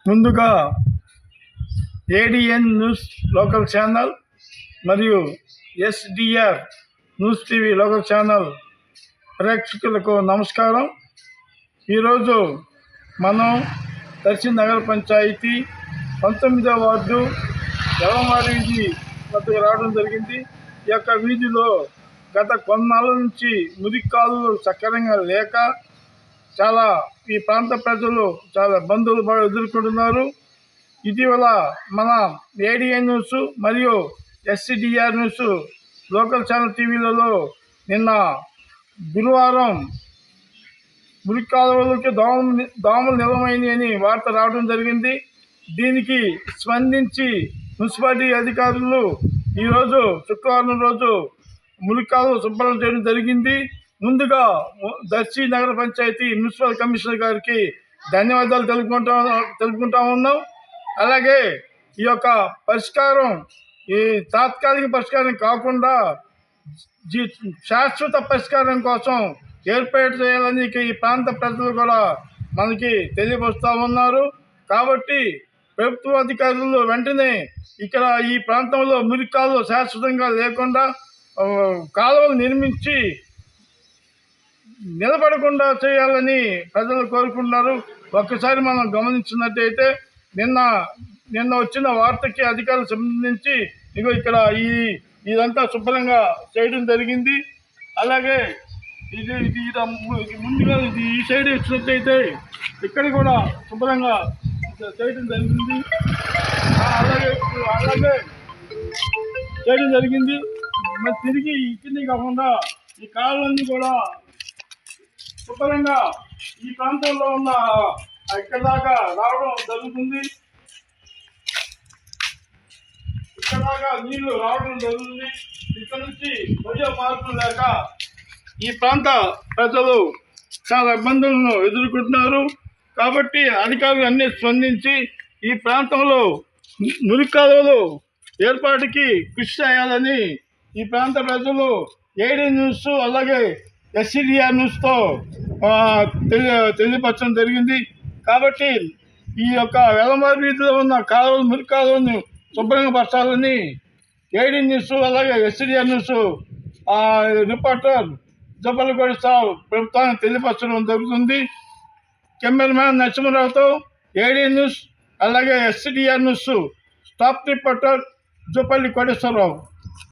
ముందుగా ADN news local channel మరియు SDR news TV local channel ప్రేక్షకులకు నమస్కారం. ఈరోజు మనం దర్శి నగర పంచాయతీ 19వ వార్డు యలమారి వీధి వద్దకు రావడం జరిగింది. ఈ యొక్క వీధిలో గత కొన్నాళ్ళ నుంచి మురికాలు సక్రమంగా లేక ఈ ప్రాంత ప్రజలు చాలా ఇబ్బందులు ఎదుర్కొంటున్నారు. ఇటీవల మన ఏడిఎన్ న్యూస్ మరియు ఎస్డిఆర్ న్యూస్ లోకల్ ఛానల్ టీవీలలో నిన్న గురువారం మురికాలువలకి దోమలు నిలవమైనవి అని వార్త రావడం జరిగింది. దీనికి స్పందించి మున్సిపాలిటీ అధికారులు ఈరోజు శుక్రవారం రోజు మురికాలువలు శుభ్రం చేయడం జరిగింది. ముందుగా దర్శి నగర పంచాయతీ మున్సిపల్ కమిషనర్ గారికి ధన్యవాదాలు తెలుపుకుంటా ఉన్నాం. అలాగే ఈ యొక్క పరిష్కారం ఈ తాత్కాలిక పరిష్కారం కాకుండా శాశ్వత పరిష్కారం కోసం ఏర్పాటు చేయాలని ఈ ప్రాంత ప్రజలు కూడా మనకి తెలియపరుస్తూ ఉన్నారు. కాబట్టి ప్రభుత్వ అధికారులు వెంటనే ఇక్కడ ఈ ప్రాంతంలో మురికాలు శాశ్వతంగా లేకుండా కాలువలు నిర్మించి నిలబడకుండా చేయాలని ప్రజలు కోరుకుంటున్నారు. ఒక్కసారి మనం గమనించినట్టయితే నిన్న వచ్చిన వార్తకి అధికారులు సంబంధించి ఇక్కడ ఇదంతా శుభ్రంగా చేయడం జరిగింది. అలాగే ముందుగా ఈ సైడ్ వచ్చినట్టయితే ఇక్కడ కూడా శుభ్రంగా చేయడం జరిగింది. అలాగే చేయడం జరిగింది. మరి తిరిగి ఇక్కడిని కాకుండా ఈ కాలువలన్నీ కూడా శుభ్రంగా ఈ ప్రాంతంలో ఉన్న ఇక్కడ దాకా రావడం జరుగుతుంది. ఇక్కడ దాకా నీళ్లు రావడం జరుగుతుంది. ఇక్కడ నుంచి వచ్చే మార్పులు లేక ఈ ప్రాంత ప్రజలు చాలా ఇబ్బందులను ఎదుర్కొంటున్నారు. కాబట్టి అధికారులు అన్నీ స్పందించి ఈ ప్రాంతంలో మురికాలువలు ఏర్పాటుకి కృషి చేయాలని ఈ ప్రాంత ప్రజలు ఏడిఎన్ న్యూస్ అలాగే ఎస్డిఆర్ న్యూస్తో తెలియపరచడం జరిగింది. కాబట్టి ఈ యొక్క యలమారి వీధిలో ఉన్న మురికాలువలను శుభ్రంగా పరచాలని ఏడిఎన్ న్యూస్ అలాగే SDR news reporter Jabbalagodi sir ప్రభుత్వాన్ని తెలియపరచడం జరుగుతుంది. కెమెరామ్యాన్ నరసింహరావుతో ఏడిఎన్ న్యూస్ అలాగే SDR news staff reporter Jabballi Koteswararao.